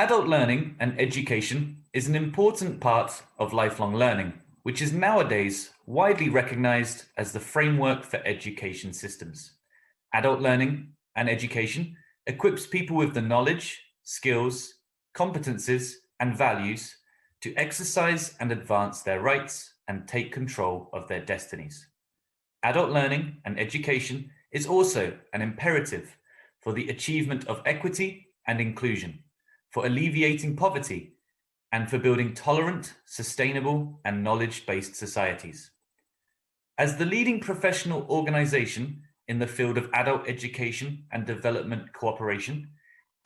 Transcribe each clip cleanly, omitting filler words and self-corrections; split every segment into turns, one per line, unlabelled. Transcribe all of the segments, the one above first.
Adult learning and education is an important part of lifelong learning, which is nowadays widely recognized as the framework for education systems. Adult learning and education equips people with the knowledge, skills, competencies, and values to exercise and advance their rights and take control of their destinies. Adult learning and education is also an imperative for the achievement of equity and inclusion, for alleviating poverty, and for building tolerant, sustainable, and knowledge-based societies. As the leading professional organization in the field of adult education and development cooperation,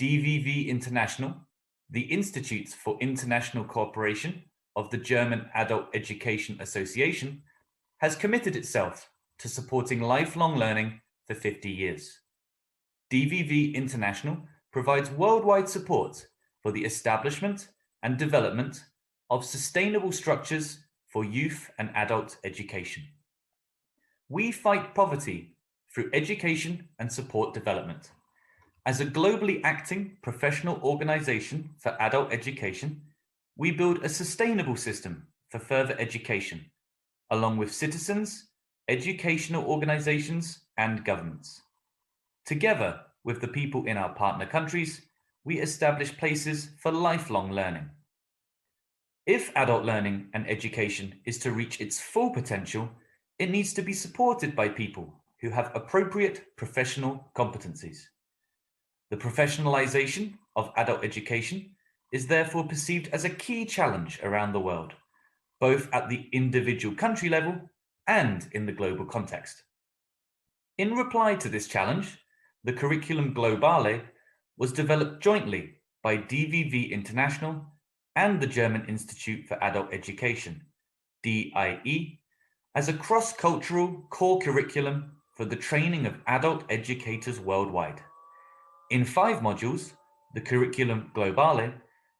DVV International, the Institute for International Cooperation of the German Adult Education Association, has committed itself to supporting lifelong learning for 50 years. DVV International provides worldwide support for the establishment and development of sustainable structures for youth and adult education. We fight poverty through education and support development. As a globally acting professional organization for adult education, we build a sustainable system for further education, along with citizens, educational organizations, and governments. Together with the people in our partner countries, we establish places for lifelong learning. If adult learning and education is to reach its full potential, it needs to be supported by people who have appropriate professional competencies. The professionalization of adult education is therefore perceived as a key challenge around the world, both at the individual country level and in the global context. In reply to this challenge, the curriculum globALE was developed jointly by DVV International and the German Institute for Adult Education, DIE, as a cross-cultural core curriculum for the training of adult educators worldwide. In 5 modules, the curriculum globALE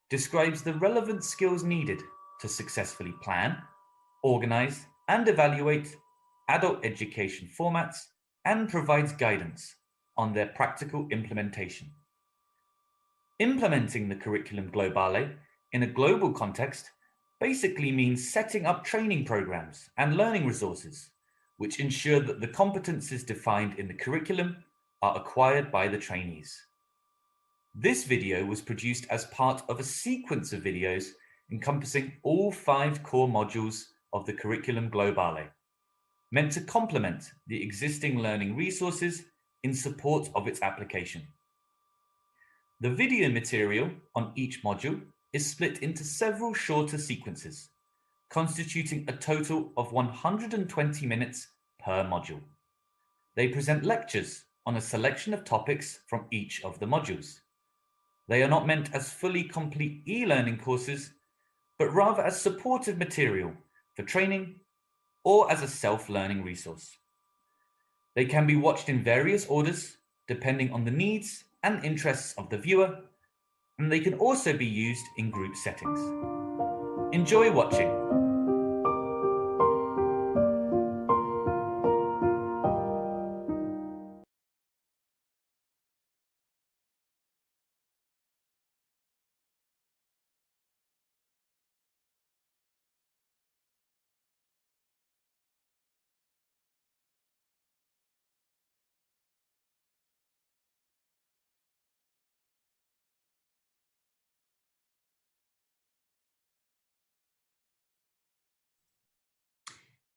describes the relevant skills needed to successfully plan, organize, and evaluate adult education formats and provides guidance on their practical implementation. Implementing the curriculum globALE in a global context basically means setting up training programs and learning resources which ensure that the competencies defined in the curriculum are acquired by the trainees. This video was produced as part of a sequence of videos encompassing all 5 core modules of the curriculum globALE, meant to complement the existing learning resources in support of its application. The video material on each module is split into several shorter sequences, constituting a total of 120 minutes per module. They present lectures on a selection of topics from each of the modules. They are not meant as fully complete e-learning courses, but rather as supportive material for training or as a self-learning resource. They can be watched in various orders depending on the needs and interests of the viewer, and they can also be used in group settings. Enjoy watching.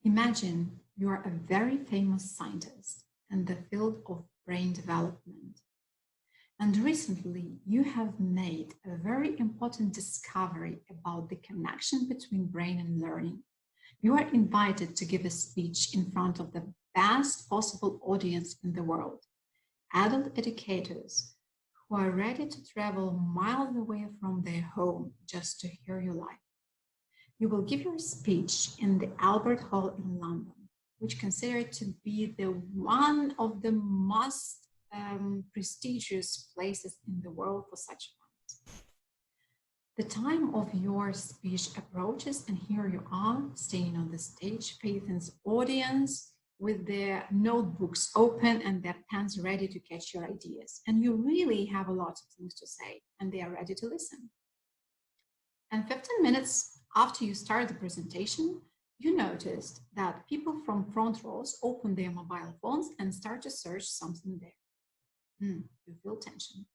Imagine you are a very famous scientist in the field of brain development. And recently, you have made a very important discovery about the connection between brain and learning. You are invited to give a speech in front of the best possible audience in the world, adult educators who are ready to travel miles away from their home just to hear you live. You will give your speech in the Albert Hall in London, which is considered to be one of the most prestigious places in the world for such events. The time of your speech approaches, and here you are, standing on the stage, facing the audience, with their notebooks open and their pens ready to catch your ideas. And you really have a lot of things to say, and they are ready to listen. And 15 minutes after you start the presentation, you noticed that people from front rows open their mobile phones and start to search something there. You feel tension.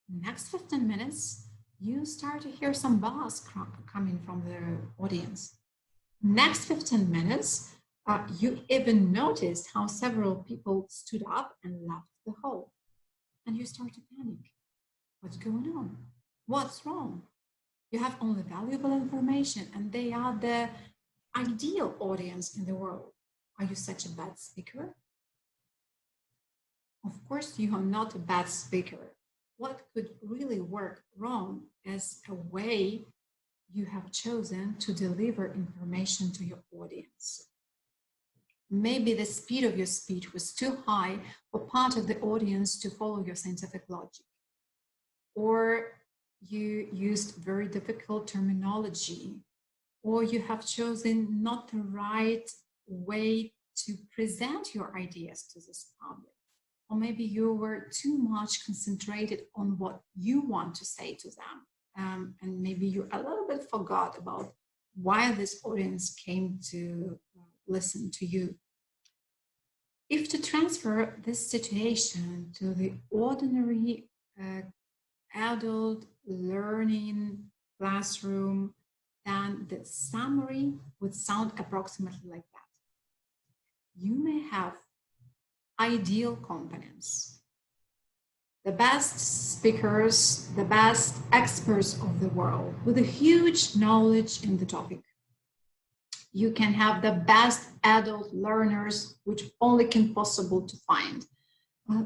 Next 15 minutes, you start to hear some buzz coming from the audience. Next 15 minutes, you even noticed how several people stood up and left the hall. And you start to panic. What's going on? What's wrong? You have only valuable information, and they are the ideal audience in the world. Are you such a bad speaker? Of course, you are not a bad speaker. What could really work wrong is a way you have chosen to deliver information to your audience. Maybe the speed of your speech was too high for part of the audience to follow your scientific logic. Or you used very difficult terminology, or you have chosen not the right way to present your ideas to this public. Or maybe you were too much concentrated on what you want to say to them. And maybe you a little bit forgot about why this audience came to listen to you. If to transfer this situation to the ordinary adult learning classroom, then the summary would sound approximately like that. You may have ideal components, the best speakers, the best experts of the world with a huge knowledge in the topic. You can have the best adult learners, which only can possible to find,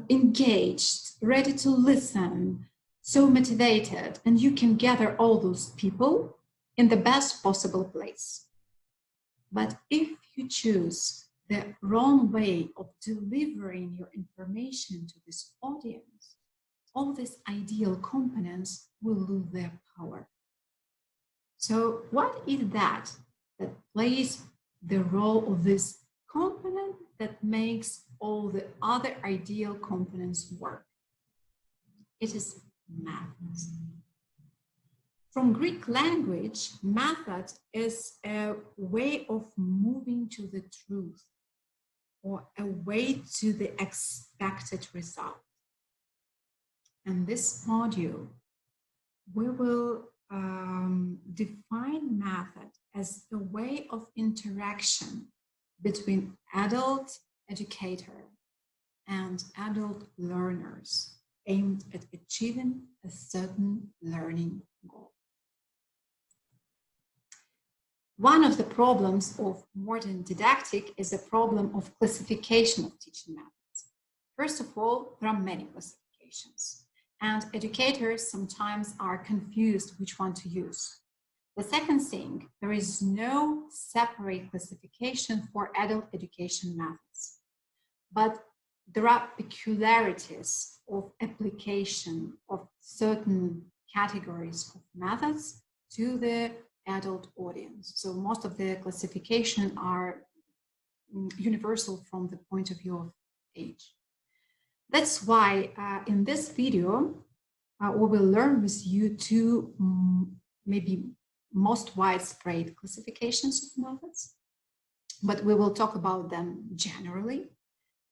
engaged, ready to listen, so motivated, and you can gather all those people in the best possible place. But if you choose the wrong way of delivering your information to this audience, all these ideal components will lose their power. So what is that plays the role of this component that makes all the other ideal components work? It is methods. From Greek language, method is a way of moving to the truth or a way to the expected result. In this module, we will define method as a way of interaction between adult educator and adult learners aimed at achieving a certain learning goal. One of the problems of modern didactic is the problem of classification of teaching methods. First of all, there are many classifications, and educators sometimes are confused which one to use. The second thing, there is no separate classification for adult education methods, but there are peculiarities of application of certain categories of methods to the adult audience. So most of the classification are universal from the point of view of age. That's why in this video, we will learn with you two maybe most widespread classifications of methods, but we will talk about them generally.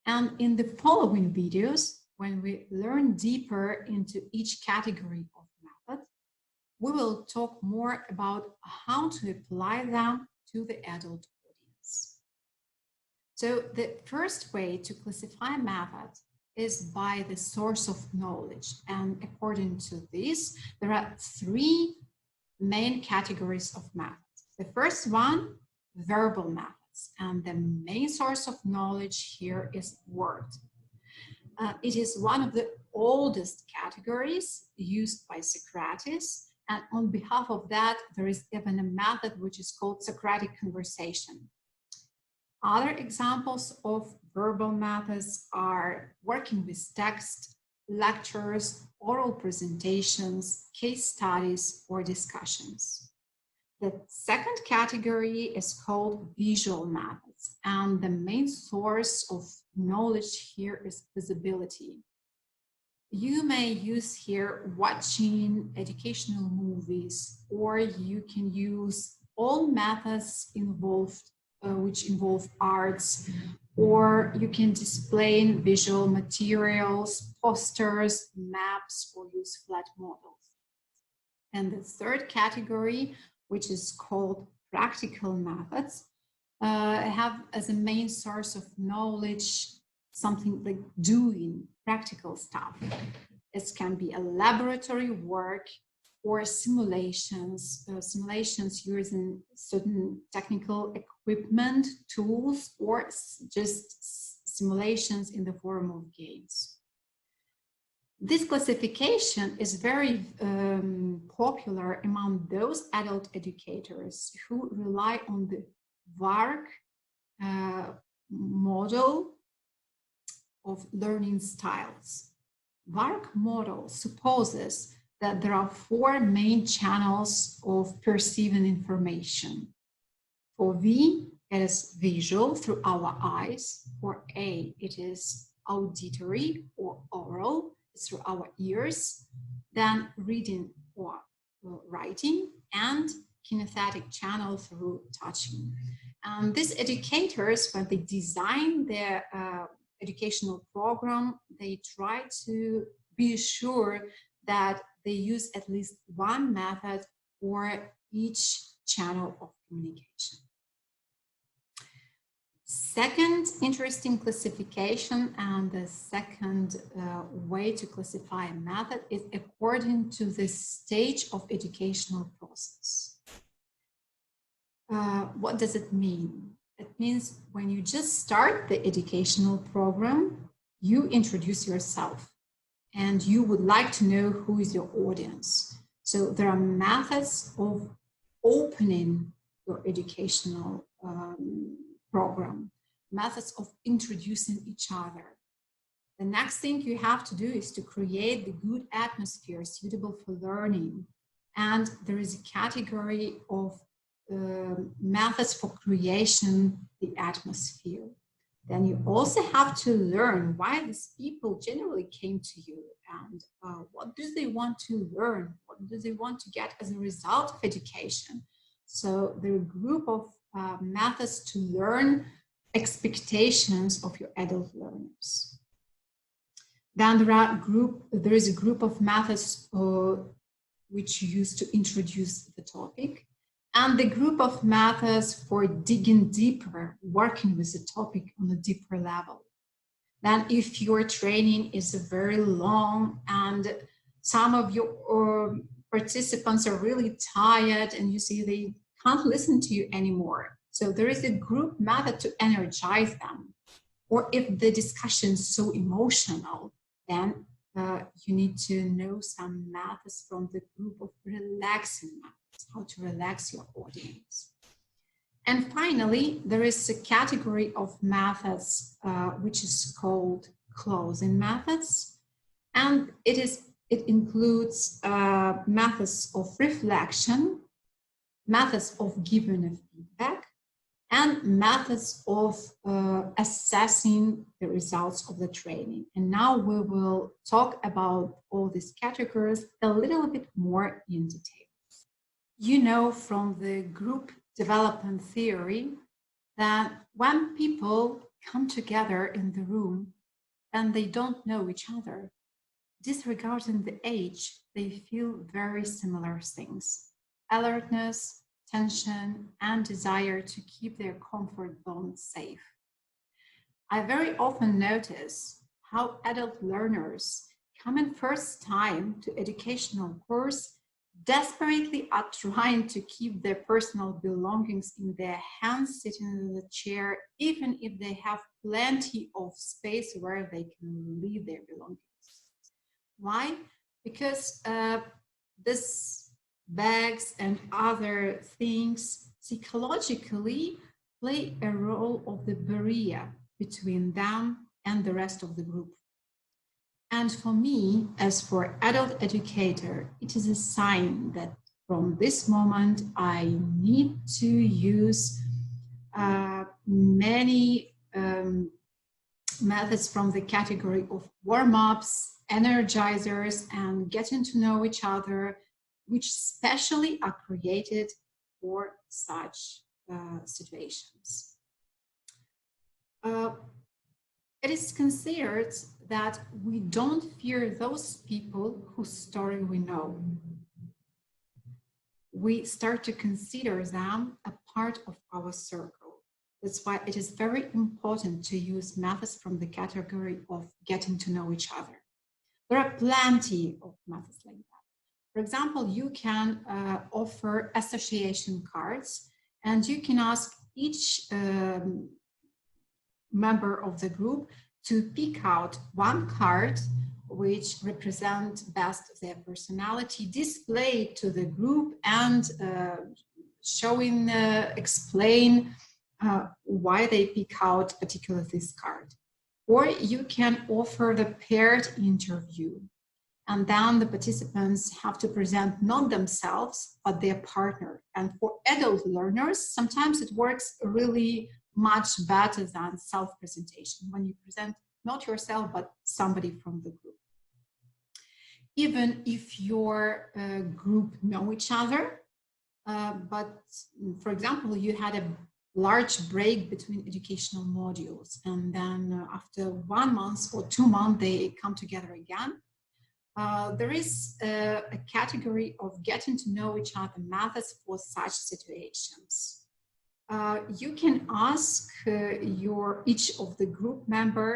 And in the following videos, when we learn deeper into each category of method, we will talk more about how to apply them to the adult audience. So the first way to classify methods is by the source of knowledge. And according to this, there are three main categories of methods. The first one, verbal methods. And the main source of knowledge here is word. It is one of the oldest categories used by Socrates. And on behalf of that, there is even a method which is called Socratic conversation. Other examples of verbal methods are working with text, lectures, oral presentations, case studies, or discussions. The second category is called visual methods, and the main source of knowledge here is visibility. You may use here watching educational movies, or you can use all methods involved, which involve arts, or you can display visual materials, posters, maps, or use flat models. And the third category, which is called practical methods, have as a main source of knowledge something like doing practical stuff. It can be a laboratory work or simulations, using certain technical equipment, tools, or just simulations in the form of games. This classification is very popular among those adult educators who rely on the VARC model of learning styles. VARC model supposes that there are four main channels of perceiving information. For V, it is visual through our eyes. For A, it is auditory or oral, through our ears. Then reading or writing, and kinesthetic channel through touching. And these educators, when they design their educational program, they try to be sure that they use at least one method for each channel of communication. Second interesting classification, and the second way to classify a method, is according to the stage of educational process. What does it mean? It means when you just start the educational program, you introduce yourself and you would like to know who is your audience. So there are methods of opening your educational program, methods of introducing each other. The next thing you have to do is to create the good atmosphere suitable for learning. And there is a category of methods for creation the atmosphere. Then you also have to learn why these people generally came to you, and what do they want to learn, what do they want to get as a result of education. So there are a group of methods to learn expectations of your adult learners. Then there is a group of methods which you use to introduce the topic, and the group of methods for digging deeper, working with the topic on a deeper level. Then if your training is very long and some of your participants are really tired and you see they can't listen to you anymore, so there is a group method to energize them. Or if the discussion is so emotional, then you need to know some methods from the group of relaxing methods, how to relax your audience. And finally, there is a category of methods which is called closing methods. And it includes methods of reflection, methods of giving a feedback, and methods of assessing the results of the training. And now we will talk about all these categories a little bit more in detail. You know from the group development theory that when people come together in the room and they don't know each other, disregarding the age, they feel very similar things: alertness, tension, and desire to keep their comfort zone safe. I very often notice how adult learners coming first time to educational course desperately are trying to keep their personal belongings in their hands, sitting in the chair, even if they have plenty of space where they can leave their belongings. Why? Because this bags and other things psychologically play a role of the barrier between them and the rest of the group. And for me, as for adult educator, it is a sign that from this moment I need to use many methods from the category of warm-ups, energizers, and getting to know each other, which specially are created for such situations. It is considered that we don't fear those people whose story we know. We start to consider them a part of our circle. That's why it is very important to use methods from the category of getting to know each other. There are plenty of methods like that. For example, you can offer association cards, and you can ask each member of the group to pick out one card which represents best their personality, display it to the group, and explain why they pick out particularly this card. Or you can offer the paired interview, and then the participants have to present not themselves, but their partner. And for adult learners, sometimes it works really much better than self-presentation, when you present not yourself, but somebody from the group. Even if your group know each other, but for example, you had a large break between educational modules, and then after 1 month or 2 months, they come together again. There is a category of getting to know each other methods for such situations. You can ask each of the group member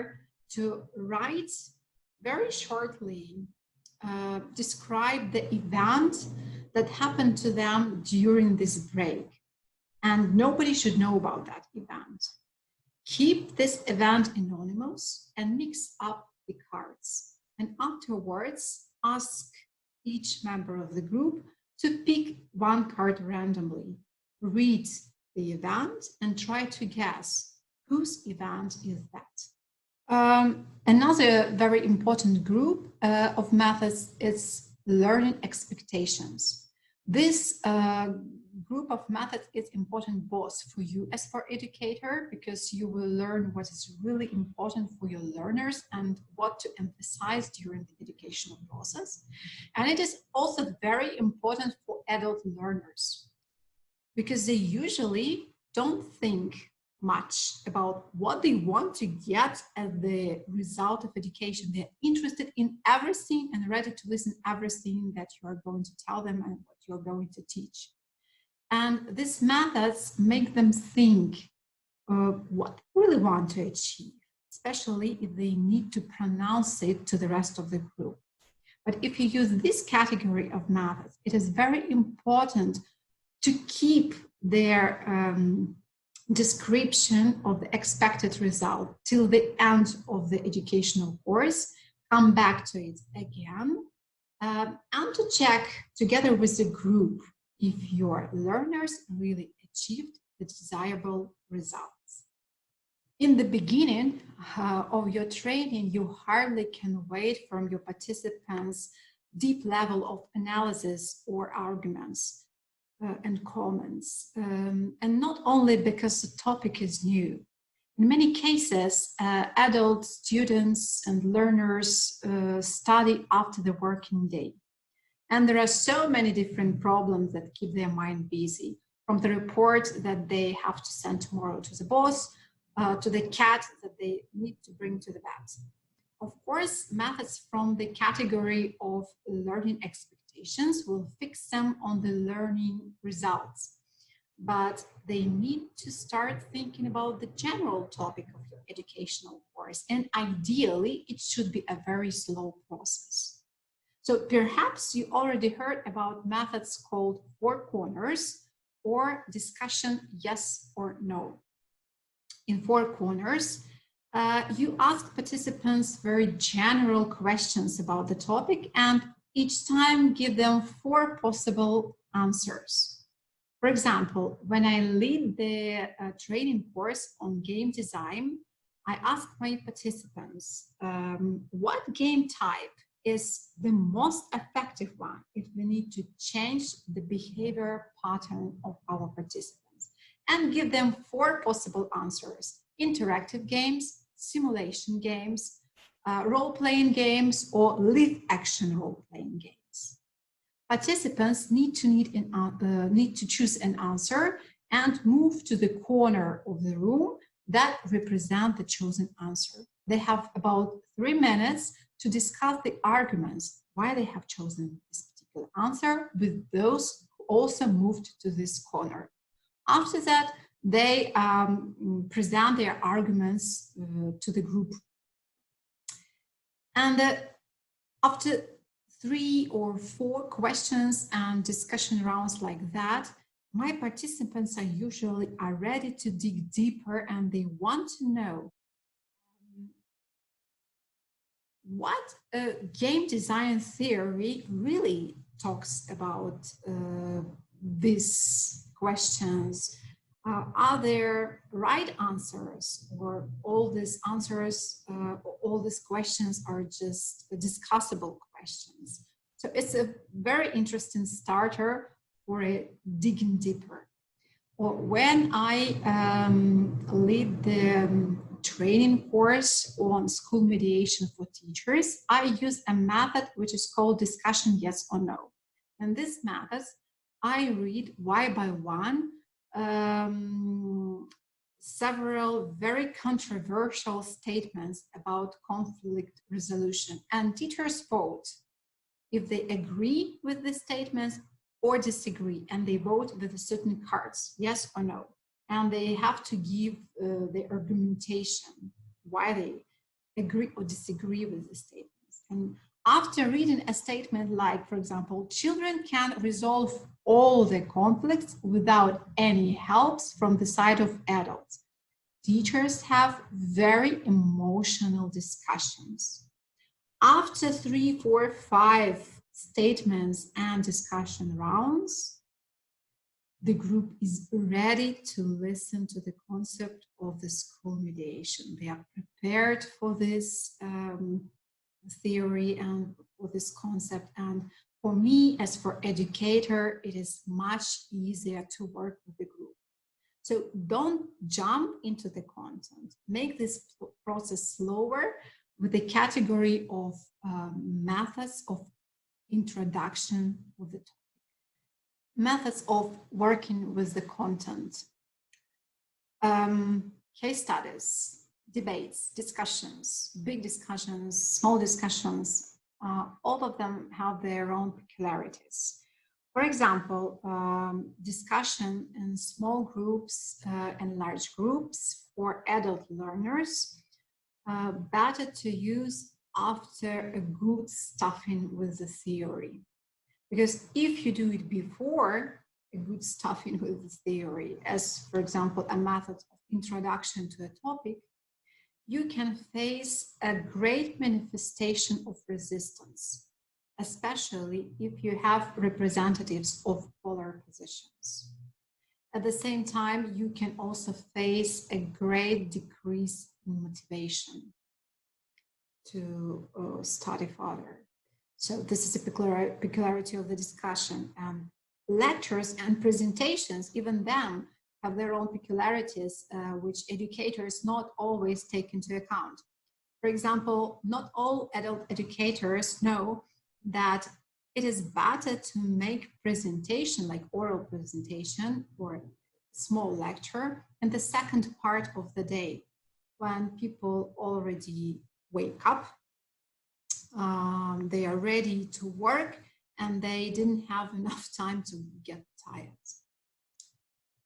to write very shortly, describe the event that happened to them during this break. And nobody should know about that event. Keep this event anonymous and mix up the cards. And afterwards, ask each member of the group to pick one card randomly, read the event, and try to guess whose event is that. Another very important group of methods is learning expectations. This group of methods is important both for you as for educator, because you will learn what is really important for your learners and what to emphasize during the educational process. And it is also very important for adult learners, because they usually don't think much about what they want to get as the result of education. They're interested in everything and ready to listen everything that you are going to tell them and what you're going to teach. And these methods make them think what they really want to achieve, especially if they need to pronounce it to the rest of the group. But if you use this category of methods, it is very important to keep their description of the expected result till the end of the educational course, come back to it again, and to check together with the group if your learners really achieved the desirable results. In the beginning of your training, you hardly can wait from your participants deep level of analysis or arguments and comments, and not only because the topic is new. In many cases, adult students and learners study after the working day. And there are so many different problems that keep their mind busy, from the report that they have to send tomorrow to the boss, to the cat that they need to bring to the vet. Of course, methods from the category of learning expectations will fix them on the learning results, but they need to start thinking about the general topic of your educational course, and ideally it should be a very slow process. So perhaps you already heard about methods called 4 corners or discussion yes or no. In 4 corners, you ask participants very general questions about the topic, and each time give them 4 possible answers. For example, when I lead the training course on game design, I ask my participants, what game type is the most effective one if we need to change the behavior pattern of our participants, and give them 4 possible answers: interactive games, simulation games, role-playing games, or live-action role-playing games. Participants need to choose an answer and move to the corner of the room that represent the chosen answer. They have about 3 minutes to discuss the arguments why they have chosen this particular answer with those who also moved to this corner. After that, they present their arguments to the group. And after 3 or 4 questions and discussion rounds like that, my participants are usually ready to dig deeper, and they want to know what game design theory really talks about these questions. Are there right answers, or all these answers, all these questions are just discussable questions? So it's a very interesting starter for a digging deeper. Or when I lead the training course on school mediation for teachers, I use a method which is called discussion yes or no. And this method, I read one by one several very controversial statements about conflict resolution, and teachers vote if they agree with the statements or disagree, and they vote with certain cards, yes or no, and they have to give the argumentation why they agree or disagree with the statements. And after reading a statement like, for example, children can resolve all the conflicts without any helps from the side of adults, teachers have very emotional discussions. After 3, 4, 5 statements and discussion rounds, the group is ready to listen to the concept of the school mediation. They are prepared for this theory and for this concept. And for me, as for educator, it is much easier to work with the group. So don't jump into the content. Make this process slower with the category of methods of introduction of the topic. Methods of working with the content. Case studies, debates, discussions, big discussions, small discussions, all of them have their own peculiarities. For example, discussion in small groups and large groups for adult learners, better to use after a good stuffing with the theory. Because if you do it before a good stuffing with the theory, as for example, a method of introduction to a topic, you can face a great manifestation of resistance, especially if you have representatives of polar positions. At the same time, you can also face a great decrease in motivation to study further. So this is a peculiarity of the discussion. Lectures and presentations, even them, have their own peculiarities, which educators not always take into account. For example, not all adult educators know that it is better to make presentation, like oral presentation or small lecture, in the second part of the day, when people already wake up, they are ready to work, and they didn't have enough time to get tired.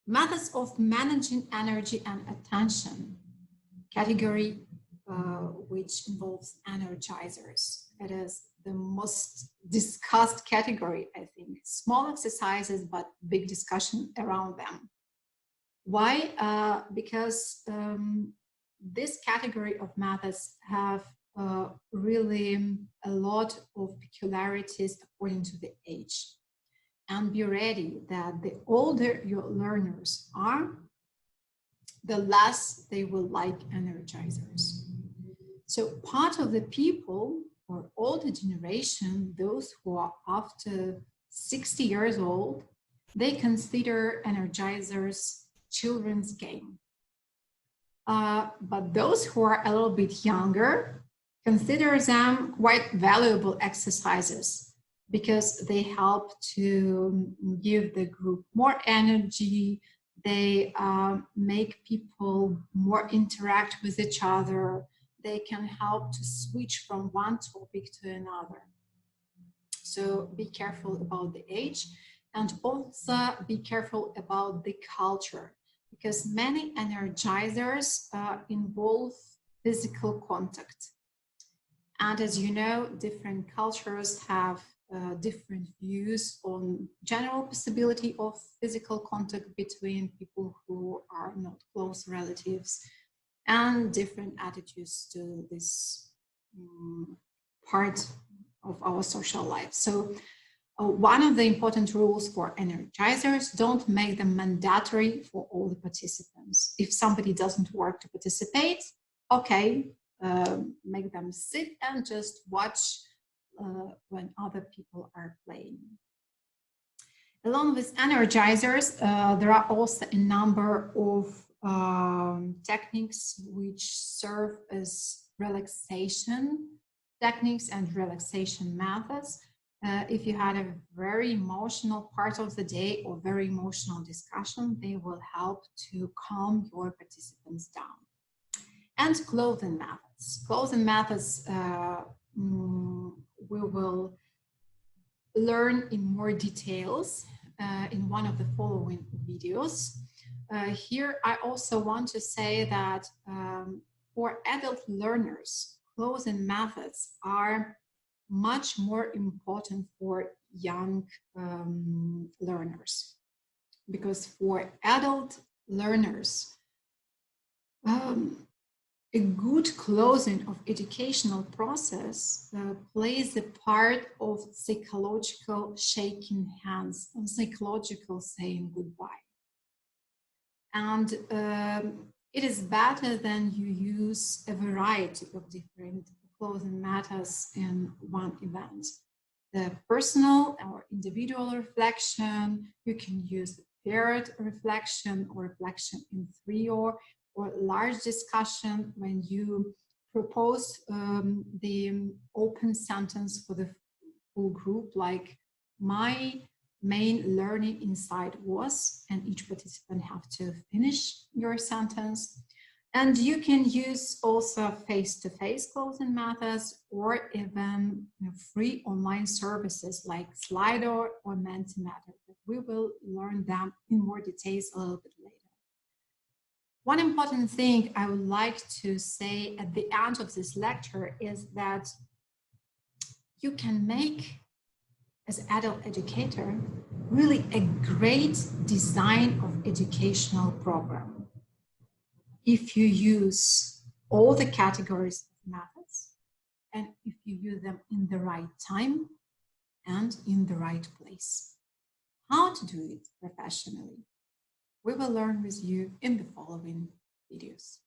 Methods of managing energy and attention, category which involves energizers. It is the most discussed category, I think. Small exercises, but big discussion around them. Why? Because this category of methods have really a lot of peculiarities according to the age. And be ready that the older your learners are, the less they will like energizers. So part of the people or older generation, those who are after 60 years old, they consider energizers children's game. But those who are a little bit younger consider them quite valuable exercises because they help to give the group more energy. They make people more interact with each other. They can help to switch from one topic to another. So be careful about the age, and also be careful about the culture, because many energizers involve physical contact. And as you know, different cultures have different views on general possibility of physical contact between people who are not close relatives, and different attitudes to this part of our social life. So one of the important rules for energizers: don't make them mandatory for all the participants. If somebody doesn't want to participate, okay, make them sit and just watch when other people are playing. Along with energizers, there are also a number of techniques which serve as relaxation techniques and relaxation methods. If you had a very emotional part of the day or very emotional discussion, they will help to calm your participants down. And clothing methods. Clothing methods we will learn in more details in one of the following videos. Here I also want to say that for adult learners, clothing methods are much more important for young learners, because for adult learners, a good closing of educational process plays the part of psychological shaking hands and psychological saying goodbye. And it is better than you use a variety of different closing methods in one event. The personal or individual reflection, you can use paired reflection or reflection in trio, or large discussion when you propose the open sentence for the full group, like my main learning insight was, and each participant have to finish your sentence. And you can use also face-to-face closing methods, or even free online services like Slido or Mentimeter. But we will learn them in more details a little bit later. One important thing I would like to say at the end of this lecture is that you can make, as an adult educator, really a great design of educational program if you use all the categories of methods, and if you use them in the right time and in the right place. How to do it professionally, we will learn with you in the following videos.